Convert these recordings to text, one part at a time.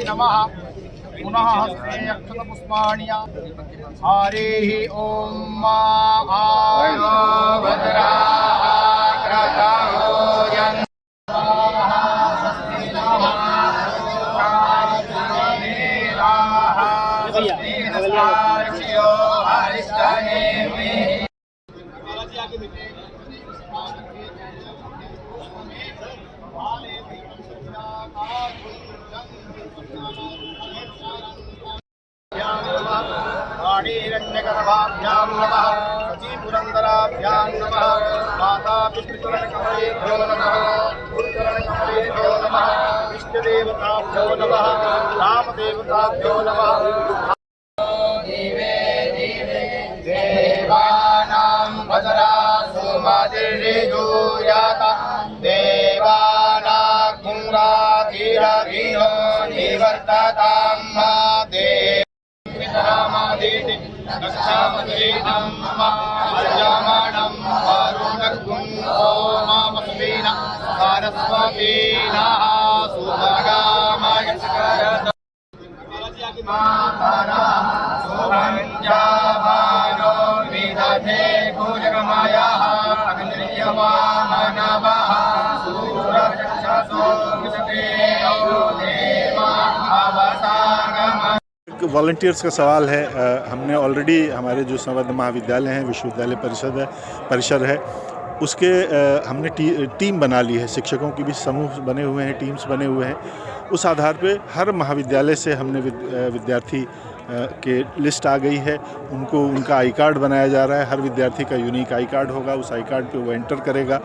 नमः। पुनः हस्ते अक्षतपुष्पाणि हरिः ॐ आयो भद्राग्रतो यन् वाणीरण्यगर्भाभ्यां नमः। सचीपुरन्दराभ्यां नमः। माता पितृचरणकमलेभ्यो नमः। गुरुचरणकमलेभ्यो नमः। इष्टदेवताभ्यो नमः। रामदेवताभ्यो नमः। देवानां भद्रा सुमतिर्जूयात देवानाग्मुरातिरधीनो निवर्ततां मा देव रामादेति दक्षामदेतं अर्यमाणं वरुणगुं सोमामस्मिन सरस्वतीनः सुभगामय मातरः सुभञ्जावानो विदधे भुजगमयः अग्नियवामनवः सूरचक्षसो विषदेयो देवा अवसागम। वॉलंटियर्स का सवाल है। हमने ऑलरेडी हमारे जो संबद्ध महाविद्यालय हैं, विश्वविद्यालय परिषद है उसके हमने टीम बना ली है। शिक्षकों की भी समूह बने हुए हैं, टीम्स बने हुए हैं। उस आधार पे हर महाविद्यालय से हमने विद्यार्थी के लिस्ट आ गई है। उनको उनका आई कार्ड बनाया जा रहा है। हर विद्यार्थी का यूनिक आई कार्ड होगा। उस आई कार्ड पे वो एंटर करेगा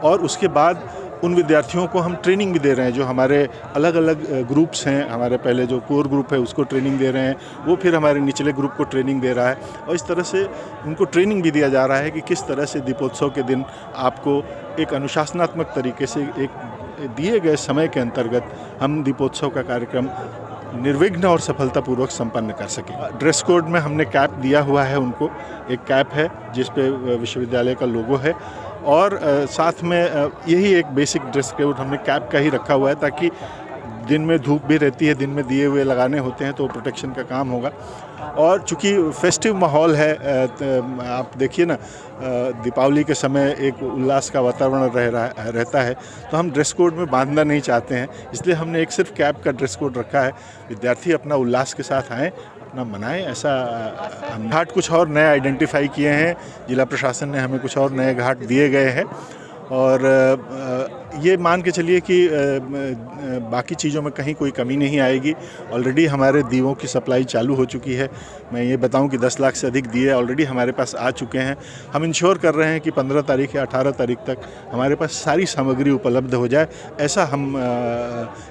और उसके बाद उन विद्यार्थियों को हम ट्रेनिंग भी दे रहे हैं। जो हमारे अलग अलग ग्रुप्स हैं, हमारे पहले जो कोर ग्रुप है उसको ट्रेनिंग दे रहे हैं, वो फिर हमारे निचले ग्रुप को ट्रेनिंग दे रहा है। और इस तरह से उनको ट्रेनिंग भी दिया जा रहा है कि किस तरह से दीपोत्सव के दिन आपको एक अनुशासनात्मक तरीके से एक दिए गए समय के अंतर्गत हम दीपोत्सव का कार्यक्रम निर्विघ्न और सफलतापूर्वक संपन्न कर सकें। ड्रेस कोड में हमने कैप दिया हुआ है उनको। एक कैप है जिस पे विश्वविद्यालय का लोगो है और साथ में यही एक बेसिक ड्रेस कोड हमने कैप का ही रखा हुआ है ताकि दिन में धूप भी रहती है, दिन में दिए हुए लगाने होते हैं तो प्रोटेक्शन का काम होगा। और चूँकि फेस्टिव माहौल है, आप देखिए ना, दीपावली के समय एक उल्लास का वातावरण रहता है तो हम ड्रेस कोड में बांधना नहीं चाहते हैं, इसलिए हमने एक सिर्फ कैप का ड्रेस कोड रखा है। विद्यार्थी अपना उल्लास के साथ आएँ, अपना मनाएं। ऐसा हम घाट कुछ और नए आइडेंटिफाई किए हैं। जिला प्रशासन ने हमें कुछ और नए घाट दिए गए हैं और ये मान के चलिए कि बाकी चीज़ों में कहीं कोई कमी नहीं आएगी। ऑलरेडी हमारे दीवों की सप्लाई चालू हो चुकी है। मैं ये बताऊं कि 10 लाख से अधिक दिए ऑलरेडी हमारे पास आ चुके हैं। हम इंश्योर कर रहे हैं कि 15 तारीख या 18 तारीख तक हमारे पास सारी सामग्री उपलब्ध हो जाए, ऐसा हम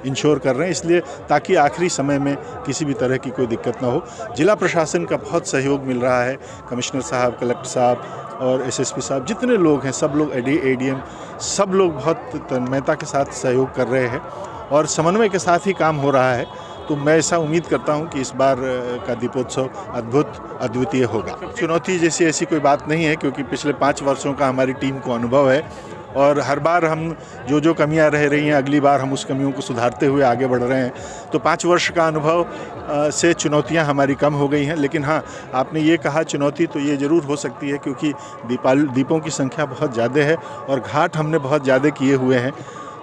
इंश्योर कर रहे हैं, इसलिए ताकि आखिरी समय में किसी भी तरह की कोई दिक्कत ना हो। जिला प्रशासन का बहुत सहयोग मिल रहा है। कमिश्नर साहब, कलेक्टर साहब और एसएसपी साहब, जितने लोग हैं सब लोग, एडीएम, सब लोग बहुत तन्मयता के साथ सहयोग कर रहे हैं और समन्वय के साथ ही काम हो रहा है। तो मैं ऐसा उम्मीद करता हूं कि इस बार का दीपोत्सव अद्वितीय होगा। चुनौती जैसी ऐसी कोई बात नहीं है क्योंकि पिछले 5 वर्षों का हमारी टीम को अनुभव है और हर बार हम जो कमियां रह रही हैं अगली बार हम उस कमियों को सुधारते हुए आगे बढ़ रहे हैं। तो 5 वर्ष का अनुभव से चुनौतियां हमारी कम हो गई हैं। लेकिन हाँ, आपने ये कहा चुनौती तो ये ज़रूर हो सकती है क्योंकि दीपों की संख्या बहुत ज़्यादा है और घाट हमने बहुत ज़्यादा किए हुए हैं।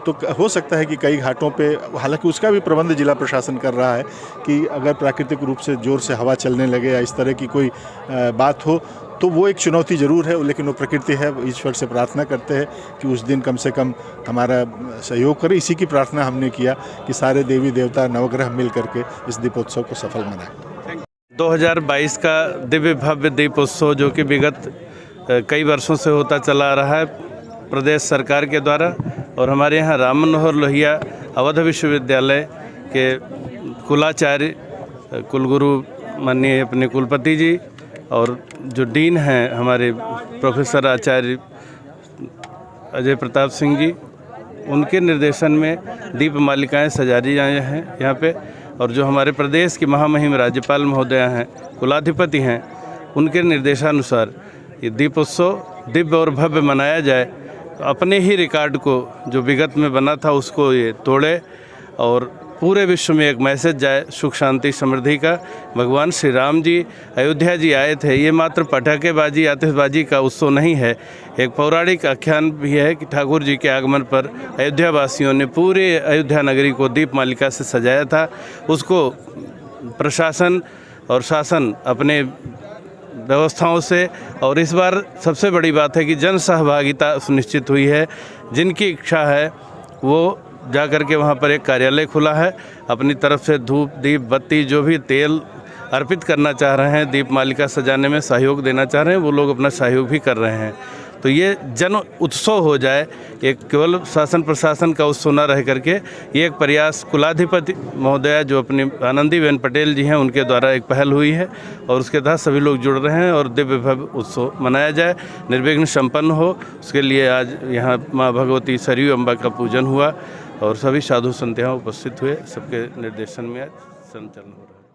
तो हो सकता है कि कई घाटों पे, हालांकि उसका भी प्रबंध जिला प्रशासन कर रहा है कि अगर प्राकृतिक रूप से ज़ोर से हवा चलने लगे या इस तरह की कोई बात हो तो वो एक चुनौती ज़रूर है, लेकिन वो प्रकृति है। ईश्वर से प्रार्थना करते हैं कि उस दिन कम से कम हमारा सहयोग करे। इसी की प्रार्थना हमने किया कि सारे देवी देवता नवग्रह मिल करके इस दीपोत्सव को सफल मनाएं। 2022 का दिव्य भव्य दीपोत्सव जो कि विगत कई वर्षों से होता चला आ रहा है प्रदेश सरकार के द्वारा, और हमारे यहाँ राम मनोहर लोहिया अवध विश्वविद्यालय के कुलाचार्य, कुलगुरु माननीय अपने कुलपति जी और जो डीन हैं हमारे प्रोफेसर आचार्य अजय प्रताप सिंह जी, उनके निर्देशन में दीप मालिकाएँ सजाई जाए हैं यहाँ पे। और जो हमारे प्रदेश के महामहिम राज्यपाल महोदय हैं, कुलाधिपति हैं, उनके निर्देशानुसार ये दीपोत्सव दिव्य और भव्य मनाया जाए। तो अपने ही रिकॉर्ड को जो विगत में बना था उसको ये तोड़े और पूरे विश्व में एक मैसेज जाए सुख शांति समृद्धि का। भगवान श्री राम जी अयोध्या जी आए थे, ये मात्र पटाखेबाजी आतिशबाजी का उत्सव नहीं है, एक पौराणिक आख्यान भी है कि ठाकुर जी के आगमन पर अयोध्या वासियों ने पूरे अयोध्या नगरी को दीप मालिका से सजाया था। उसको प्रशासन और शासन अपने व्यवस्थाओं से, और इस बार सबसे बड़ी बात है कि जन सहभागिता सुनिश्चित हुई है। जिनकी इच्छा है वो जा कर के वहाँ पर एक कार्यालय खुला है, अपनी तरफ से धूप दीप बत्ती जो भी तेल अर्पित करना चाह रहे हैं, दीप मालिका सजाने में सहयोग देना चाह रहे हैं, वो लोग अपना सहयोग भी कर रहे हैं। तो ये जन उत्सव हो जाए, एक केवल शासन प्रशासन का उत्सव न रह करके ये एक प्रयास कुलाधिपति महोदया जो अपनी आनंदीबेन पटेल जी हैं उनके द्वारा एक पहल हुई है और उसके तहत सभी लोग जुड़ रहे हैं और दिव्य भव्य उत्सव मनाया जाए, निर्विघ्न संपन्न हो। उसके लिए आज यहाँ माँ भगवती सरयू अम्बा का पूजन हुआ और सभी साधु संत यहाँ उपस्थित हुए, सबके निर्देशन में आज संचलन हो रहा है।